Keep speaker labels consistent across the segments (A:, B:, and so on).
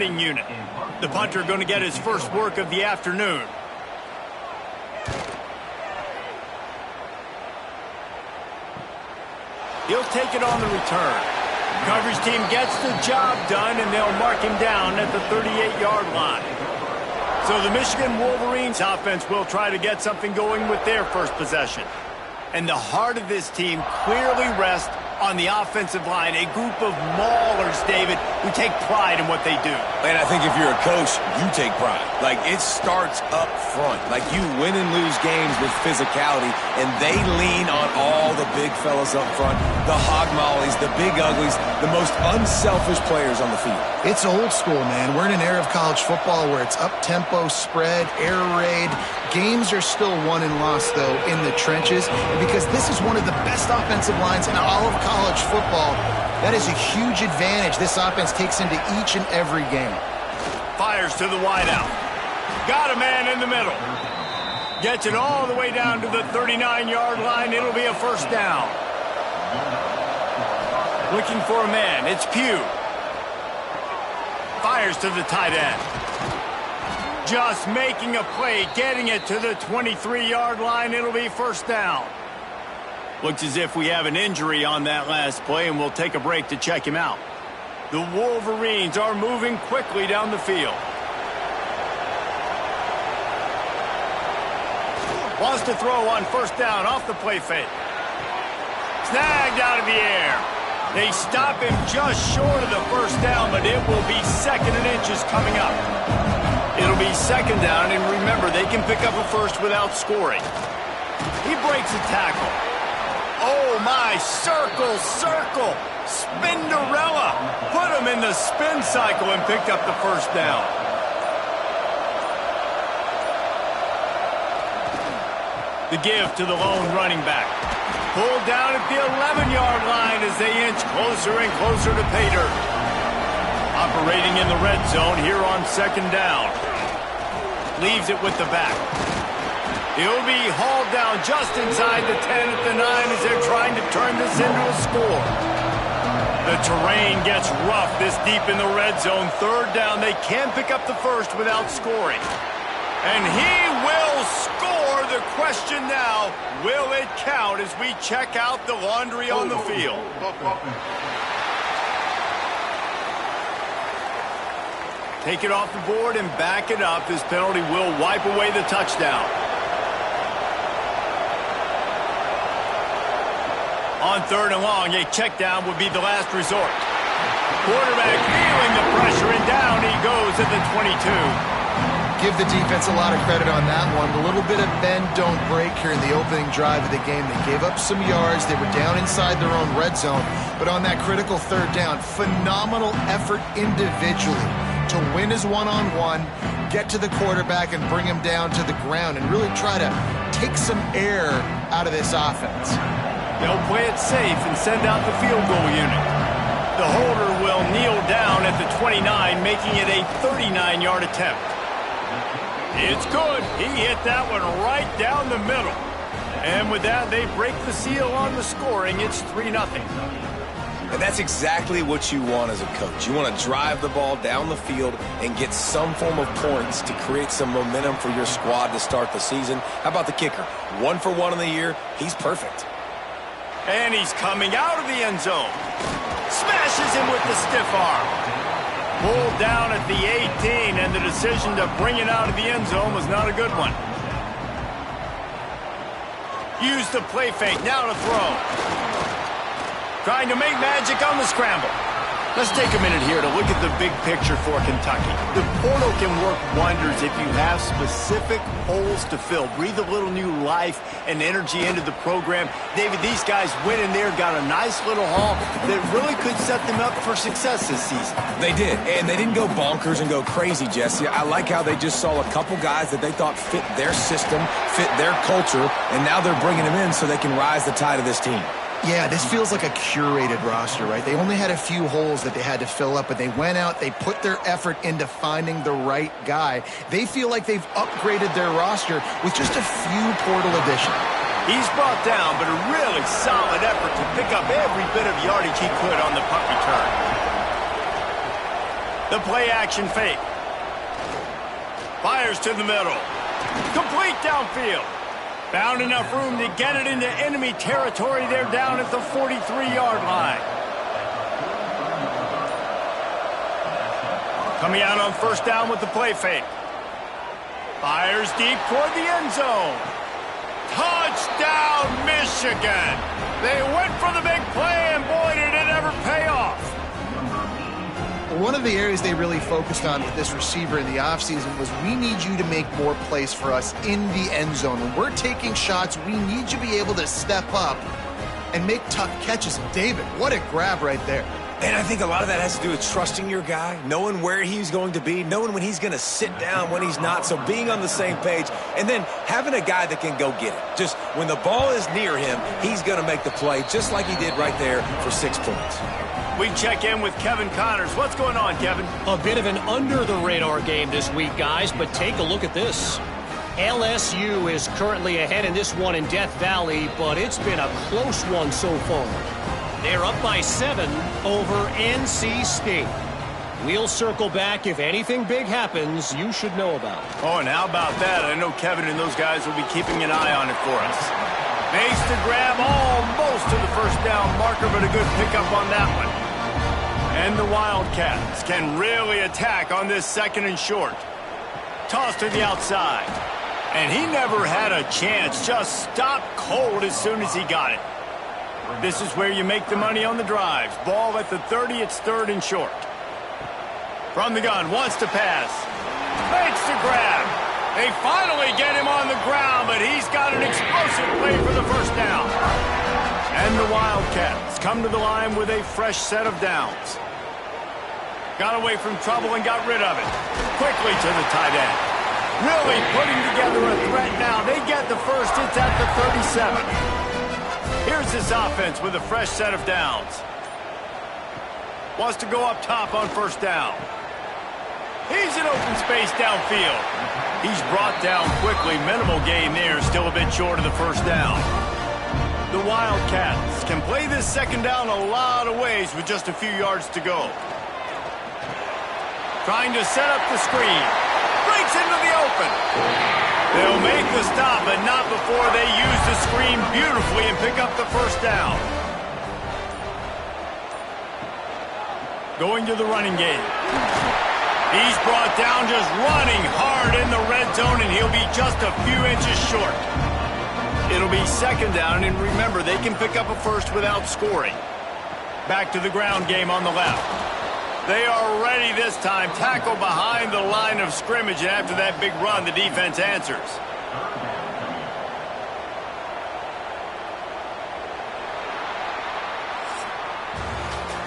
A: unit. The punter going to get his first work of the afternoon. He'll take it on the return. Coverage team gets the job done, and they'll mark him down at the 38-yard line. So the Michigan Wolverines offense will try to get something going with their first possession. And the heart of this team clearly rests on the offensive line, a group of maulers, David, who take pride in what they do.
B: And I think if you're a coach, you take pride. Like, it starts up front. Like, you win and lose games with physicality, and they lean on all the big fellas up front, the hog mollies, the big uglies, the most unselfish players on the field.
C: It's old school, man. We're in an era of college football where it's up-tempo, spread, air raid. Games are still won and lost, though, in the trenches. And because this is one of the best offensive lines in all of college football, that is a huge advantage this offense takes into each and every game.
A: Fires to the wideout. Got a man in the middle. Gets it all the way down to the 39-yard line. It'll be a first down. Looking for a man. It's Pugh. Fires to the tight end. Just making a play, getting it to the 23-yard line. It'll be first down. Looks as if we have an injury on that last play, and we'll take a break to check him out. The Wolverines are moving quickly down the field. Wants to throw on first down off the play fake. Snagged out of the air. They stop him just short of the first down, but it will be second and inches coming up. It'll be second down, and remember, they can pick up a first without scoring. He breaks a tackle. Oh, my, circle, circle, Spinderella. Put him in the spin cycle and picked up the first down. The give to the lone running back. Pulled down at the 11-yard line as they inch closer and closer to pay dirt. Operating in the red zone here on second down. Leaves it with the back. He'll be hauled down just inside the 10 at the 9 as they're trying to turn this into a score. The terrain gets rough this deep in the red zone. Third down, they can pick up the first without scoring. And he will score. The question now, will it count as we check out the laundry on the field? Take it off the board and back it up. This penalty will wipe away the touchdown. On third and long, a check down would be the last resort. Quarterback feeling the pressure, and down he goes at the 22.
C: Give the defense a lot of credit on that one. A little bit of bend, don't break here in the opening drive of the game. They gave up some yards. They were down inside their own red zone. But on that critical third down, phenomenal effort individually to win his one-on-one, get to the quarterback and bring him down to the ground and really try to take some air out of this offense.
A: They'll play it safe and send out the field goal unit. The holder will kneel down at the 29, making it a 39-yard attempt. It's good. He hit that one right down the middle. And with that, they break the seal on the scoring. It's 3-0.
B: And that's exactly what you want as a coach. You want to drive the ball down the field and get some form of points to create some momentum for your squad to start the season. How about the kicker? 1 for 1 in the year. He's perfect.
A: And he's coming out of the end zone. Smashes him with the stiff arm. Pulled down at the 18, and the decision to bring it out of the end zone was not a good one. Use the play fake, now to throw. Trying to make magic on the scramble. Let's take a minute here to look at the big picture for Kentucky. The portal can work wonders if you have specific holes to fill. Breathe a little new life and energy into the program. David, these guys went in there, got a nice little haul that really could set them up for success this season.
B: They did, and they didn't go bonkers and go crazy, Jesse. I like how they just saw a couple guys that they thought fit their system, fit their culture, and now they're bringing them in so they can rise the tide of this team.
C: Yeah, this feels like a curated roster, right? They only had a few holes that they had to fill up, but they went out, they put their effort into finding the right guy. They feel like they've upgraded their roster with just a few portal additions.
A: He's brought down, but a really solid effort to pick up every bit of yardage he could on the punt return. The play action fake. Fires to the middle. Complete downfield. Found enough room to get it into enemy territory. They're down at the 43-yard line. Coming out on first down with the play fake. Fires deep toward the end zone. Touchdown, Michigan. They went for the big play, and boy, did it ever pay off.
C: One of the areas they really focused on with this receiver in the offseason was we need you to make more plays for us in the end zone. When we're taking shots, we need you to be able to step up and make tough catches. And David, what a grab right there.
B: And I think a lot of that has to do with trusting your guy, knowing where he's going to be, knowing when he's going to sit down, when he's not. So being on the same page, and then having a guy that can go get it. Just when the ball is near him, he's going to make the play, just like he did right there for 6 points.
A: We check in with Kevin Connors. What's going on, Kevin?
D: A bit of an under-the-radar game this week, guys, but take a look at this. LSU is currently ahead in this one in Death Valley, but it's been a close one so far. They're up by 7 over NC State. We'll circle back if anything big happens you should know about.
A: Oh, and how about that? I know Kevin and those guys will be keeping an eye on it for us. Makes the grab almost to the first down marker, but a good pickup on that one. And the Wildcats can really attack on this 2nd and short. Toss to the outside. And he never had a chance. Just stopped cold as soon as he got it. This is where you make the money on the drives. Ball at the 30, it's 3rd and short. From the gun, wants to pass. Makes the grab. They finally get him on the ground, but he's got an explosive play for the first down. And the Wildcats come to the line with a fresh set of downs. Got away from trouble and got rid of it. Quickly to the tight end. Really putting together a threat now. They get the first. It's at the 37. Here's this offense with a fresh set of downs. Wants to go up top on first down. He's in open space downfield. He's brought down quickly. Minimal gain there. Still a bit short of the first down. The Wildcats can play this 2nd down a lot of ways with just a few yards to go. Trying to set up the screen. Breaks into the open. They'll make the stop, but not before they use the screen beautifully and pick up the first down. Going to the running game. He's brought down just running hard in the red zone, and he'll be just a few inches short. It'll be 2nd down, and remember, they can pick up a first without scoring. Back to the ground game on the left. They are ready this time. Tackle behind the line of scrimmage, and after that big run, the defense answers.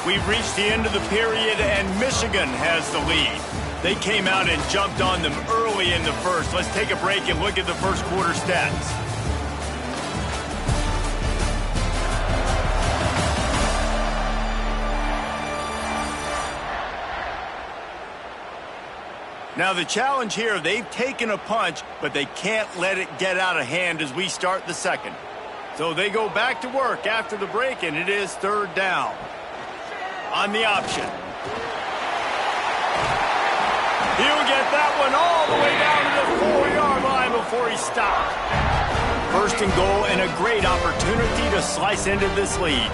A: We've reached the end of the period, and Michigan has the lead. They came out and jumped on them early in the first. Let's take a break and look at the first quarter stats. Now the challenge here, they've taken a punch, but they can't let it get out of hand as we start the 2nd. So they go back to work after the break, and it is 3rd down. On the option. He'll get that one all the way down to the 4-yard line before he stopped. 1st and goal, and a great opportunity to slice into this lead.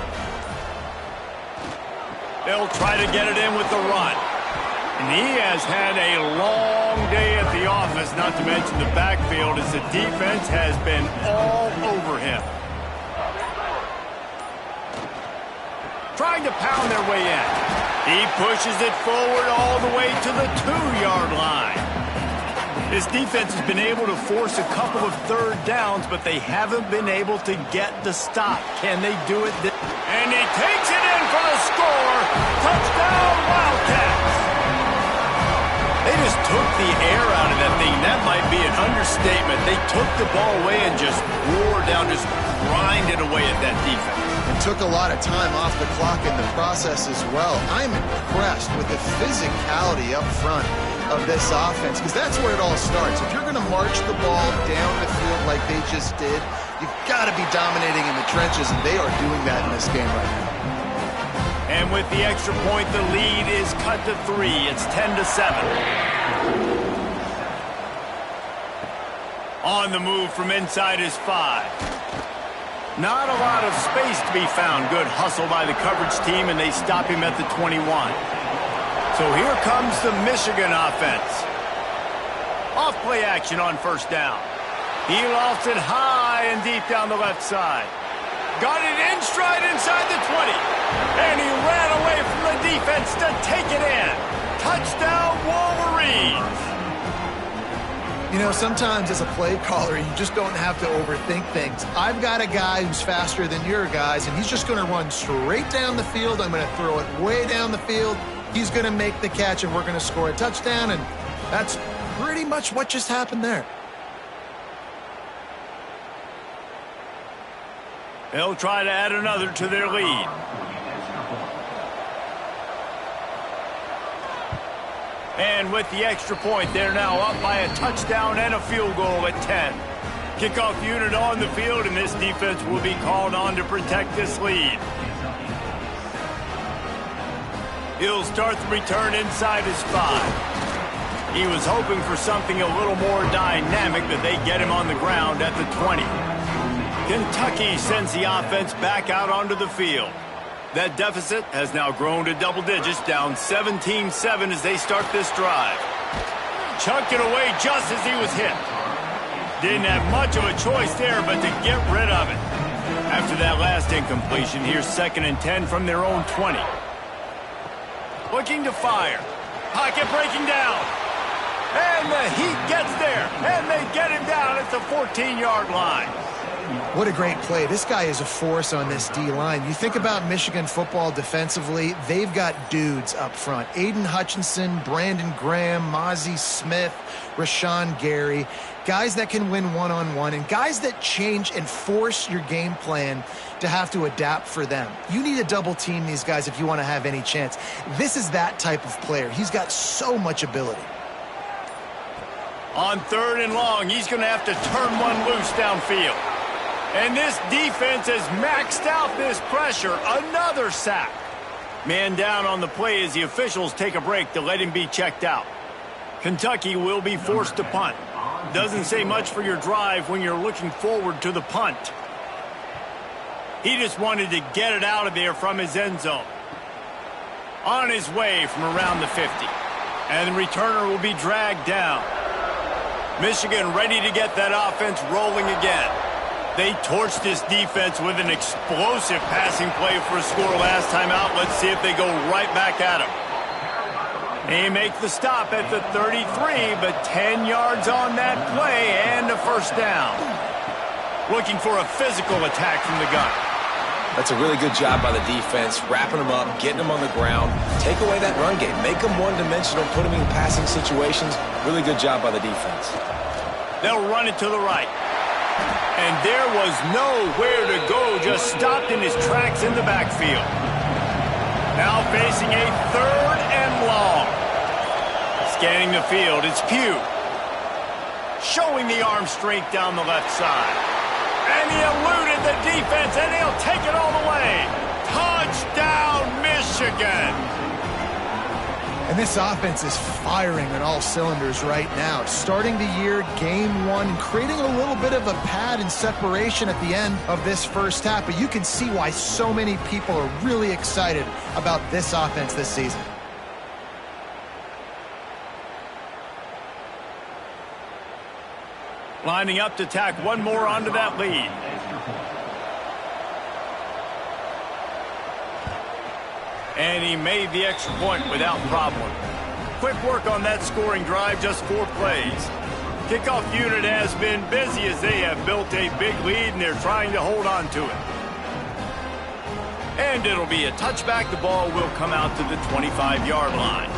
A: They'll try to get it in with the run. And he has had a long day at the office, not to mention the backfield, as the defense has been all over him. Trying to pound their way in. He pushes it forward all the way to the 2-yard line. This defense has been able to force a couple of 3rd downs, but they haven't been able to get the stop. Can they do it? And he takes it in for the score. Touchdown, Wildcats. They just took the air out of that thing. That might be an understatement. They took the ball away and just wore down, just grinded away at that defense.
C: And took a lot of time off the clock in the process as well. I'm impressed with the physicality up front of this offense, because that's where it all starts. If you're going to march the ball down the field like they just did, you've got to be dominating in the trenches, and they are doing that in this game right now.
A: And with the extra point, the lead is cut to 3. It's 10-7. On the move from inside is 5. Not a lot of space to be found. Good hustle by the coverage team, and they stop him at the 21. So here comes the Michigan offense. Off play action on first down. He lofts it high and deep down the left side. Got it in stride inside the 20. And he ran away from the defense to take it in. Touchdown, Wolverines.
C: You know, sometimes as a play caller, you just don't have to overthink things. I've got a guy who's faster than your guys, and he's just going to run straight down the field. I'm going to throw it way down the field. He's going to make the catch, and we're going to score a touchdown, and that's pretty much what just happened there.
A: They'll try to add another to their lead. And with the extra point, they're now up by a touchdown and a field goal at 10. Kickoff unit on the field, and this defense will be called on to protect this lead. He'll start the return inside his 5. He was hoping for something a little more dynamic, but they get him on the ground at the 20. Kentucky sends the offense back out onto the field. That deficit has now grown to double digits, down 17-7 as they start this drive. Chucked it away just as he was hit. Didn't have much of a choice there but to get rid of it. After that last incompletion, here's 2nd and 10 from their own 20. Looking to fire. Pocket breaking down. And the Heat gets there. And they get him down at the 14-yard line.
C: What a great play. This guy is a force on this D-line. You think about Michigan football defensively, they've got dudes up front. Aiden Hutchinson, Brandon Graham, Mozzie Smith, Rashawn Gary. Guys that can win one-on-one and guys that change and force your game plan to have to adapt for them. You need to double team these guys if you want to have any chance. This is that type of player. He's got so much ability.
A: On 3rd and long, he's going to have to turn one loose downfield. And this defense has maxed out this pressure. Another sack. Man down on the play as the officials take a break to let him be checked out. Kentucky will be forced to punt. Doesn't say much for your drive when you're looking forward to the punt. He just wanted to get it out of there from his end zone. On his way from around the 50. And the returner will be dragged down. Michigan ready to get that offense rolling again. They torched this defense with an explosive passing play for a score last time out. Let's see if they go right back at him. They make the stop at the 33, but 10 yards on that play and a first down. Looking for a physical attack from the gun.
B: That's a really good job by the defense, wrapping them up, getting them on the ground. Take away that run game. Make them one-dimensional, put them in passing situations. Really good job by the defense.
A: They'll run it to the right. And there was nowhere to go, just stopped in his tracks in the backfield. Now facing a 3rd and long. Scanning the field, it's Pugh. Showing the arm strength down the left side. And he eluded the defense, and he'll take it all the way. Touchdown, Michigan!
C: And this offense is firing on all cylinders right now. Starting the year, game 1, creating a little bit of a pad and separation at the end of this first half. But you can see why so many people are really excited about this offense this season.
A: Lining up to tack one more onto that lead. And he made the extra point without problem. Quick work on that scoring drive, just 4 plays. Kickoff unit has been busy as they have built a big lead and they're trying to hold on to it. And it'll be a touchback. The ball will come out to the 25-yard line.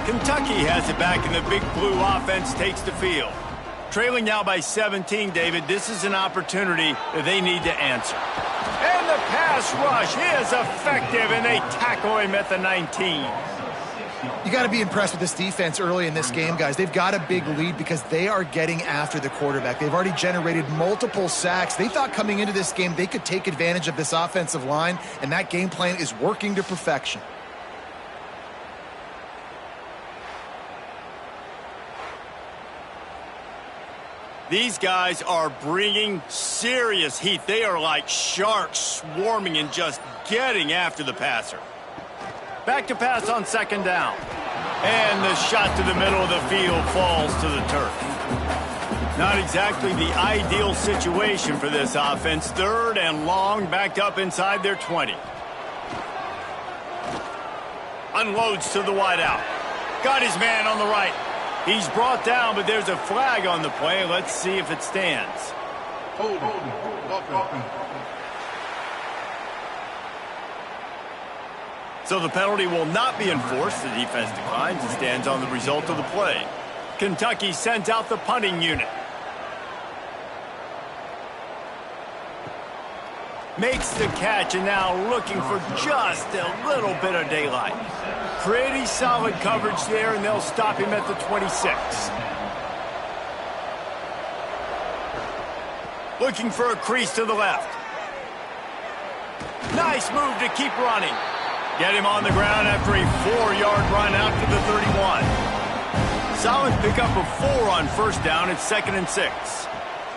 A: Kentucky has it back and the big blue offense takes the field. Trailing now by 17, David. This is an opportunity that they need to answer. And the pass rush is effective, and they tackle him at the 19.
C: You got to be impressed with this defense early in this game, guys. They've got a big lead because they are getting after the quarterback. They've already generated multiple sacks. They thought coming into this game they could take advantage of this offensive line, and that game plan is working to perfection.
A: These guys are bringing serious heat. They are like sharks swarming and just getting after the passer. Back to pass on second down. And the shot to the middle of the field falls to the turf. Not exactly the ideal situation for this offense. Third and long, backed up inside their 20. Unloads to the wideout. Got his man on the right. He's brought down, but there's a flag on the play. Let's see if it stands. So the penalty will not be enforced. The defense declines and stands on the result of the play. Kentucky sends out the punting unit. Makes the catch and now looking for just a little bit of daylight. Pretty solid coverage there, and they'll stop him at the 26. Looking for a crease to the left. Nice move to keep running. Get him on the ground after a 4-yard run out to the 31. Solid pickup of 4 on first down. It's 2nd and 6.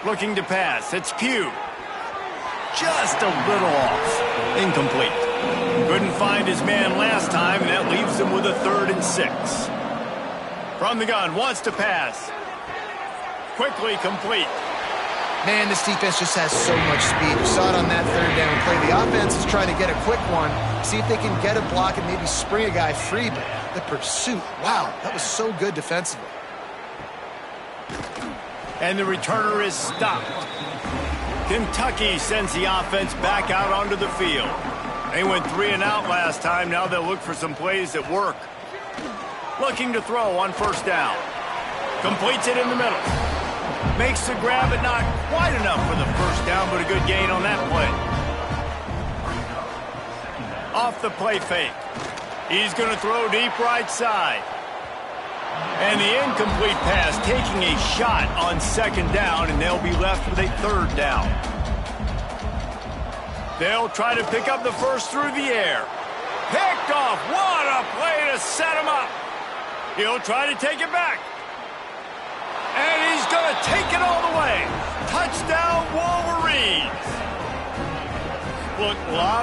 A: Looking to pass. It's Pugh. Just a little off. Incomplete. Couldn't find his man last time, and that leaves him with a 3rd and 6. From the gun, wants to pass. Quickly complete.
C: Man, this defense just has so much speed. You saw it on that 3rd down play. The offense is trying to get a quick one, see if they can get a block and maybe spring a guy free, but the pursuit, wow, that was so good defensively.
A: And the returner is stopped. Kentucky sends the offense back out onto the field. They went 3 and out last time. Now they'll look for some plays that work. Looking to throw on first down. Completes it in the middle. Makes the grab, but not quite enough for the first down, but a good gain on that play. Off the play fake. He's going to throw deep right side. And the incomplete pass taking a shot on second down, and they'll be left with a 3rd down. They'll try to pick up the first through the air. Picked off. What a play to set him up. He'll try to take it back. And he's going to take it all the way. Touchdown, Wolverines. Look, a lot